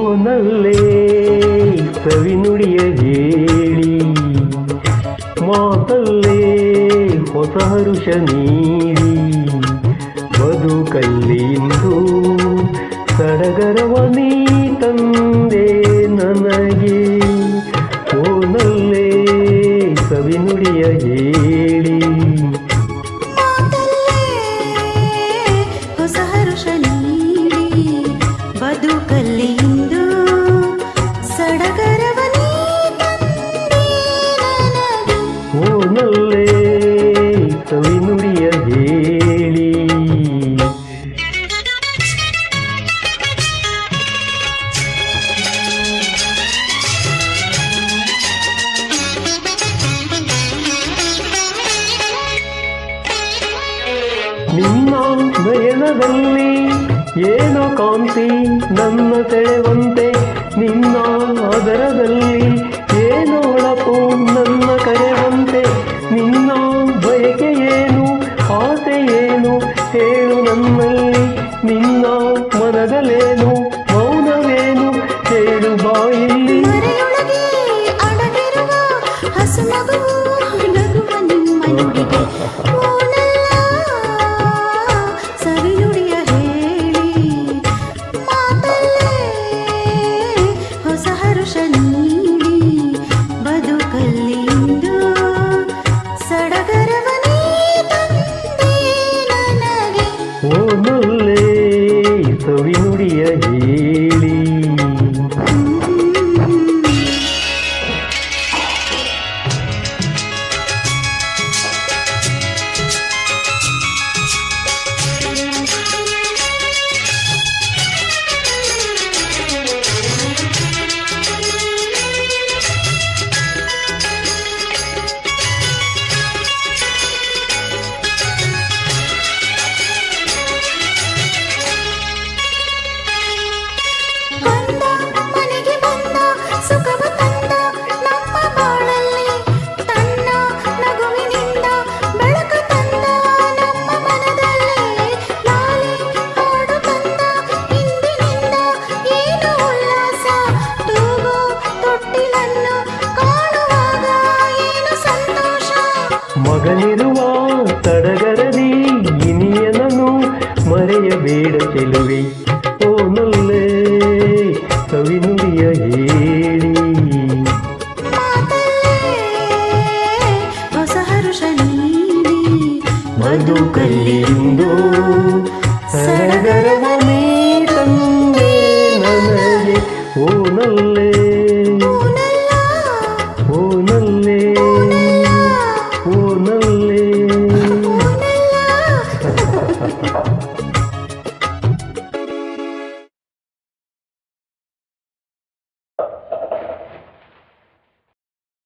ಓನಲ್ಲೇ ಸವಿನುಡಿಯ ಹೇಳಿ ಮಾತಲ್ಲೇ ಹೊಸ ಹರುಷ ನೀಡಿ ಬದುಕಲ್ಲಿಂದು ಸಡಗರವ ನೀ ತಂದೆ ನನಗೆ ಓನಲ್ಲೇ ಸವಿನುಡಿಯ ಹೇಳಿ ಹೊಸ ಹರುಷ ನೀಡಿ ಬದುಕಲ್ಲಿಂದು ಸಡಗರವ ನೀ ತಂದೆ ನನಗೆ ಓನಲ್ಲೇ ಸವಿನುಡಿಯ ಹೇಳಿ ನಿನ್ನ ನಯನದಲ್ಲಿ ಏನೋ ಕಾಂತಿ ನನ್ನ ಸೆಳೆವಂತೆ ನಿನ್ನ ಅದರದಲ್ಲಿ ಏನೋ ಹೊಳಪು ನನ್ನ ಕರೆವಂತೆ ನಿನ್ನ ಬಯಕೆ ಏನು ಆಸೆ ಏನು ಹೇಳು ನನ್ನಲ್ಲಿ ನಿನ್ನ ಮನದಲ್ಲೇನು ಮೌನವೇನು ಹೇಳು ಬಾಯಲ್ಲಿ ಮರೆಯೊಳಗೆ ಅಡಗಿರುವ ಹಸು ಮಗುವು ನಗುವ ನಿಮ್ಮ ನುಡಿಗೆ ಓನಲ್ಲ ಸವಿನುಡಿಯ ಹೇಳಿ ಮಾತಲ್ಲೇ ಹೊಸ ಹರುಷ ನೀಡಿ ಬದುಕಲ್ಲಿಂದು ಸಡಗರವ ನೀ ತಂದೆ ನನಗೆ ಓನಲ್ಲೇ ಸವಿನುಡಿಯ ಹೇಳಿ ಬಂದ ಮನೆಗೆ ಬಂದ ಸುಖವ ತಂದ ನಮ್ಮ ಬಾಳಲ್ಲಿ ತನ್ನ ನಗುವಿನಿಂದ ಬೆಳಕ ತಂದ ನಮ್ಮ ಮನದಲ್ಲಿ ಲಾಲಿ ಹಾಡು ತಂದ ಇಂದಿನಿಂದ ಏನು ಉಲ್ಲಾಸ ತೂಗು ತೊಟ್ಟಿಲನ್ನು ಕಾಣುವಾಗ ಏನು ಸಂತೋಷ ಮಗನಿರುವ ಸಡಗರದಿ ಇನಿಯನನು ಮರೆಯಬೇಡ ಚೆಲುವೆ ಓನಲ್ಲೇ ಸವಿನುಡಿಯ ಹೇಳಿ ಮಾತಲ್ಲೇ ಹೊಸ ಹರುಷ ನೀಡಿ ಬದುಕಲ್ಲಿಂದು ಸಡಗರವ ನೀ ತಂದೆ ನನಗೆ ಓನಲ್ಲೇ ಓನಲ್ಲ ಓನ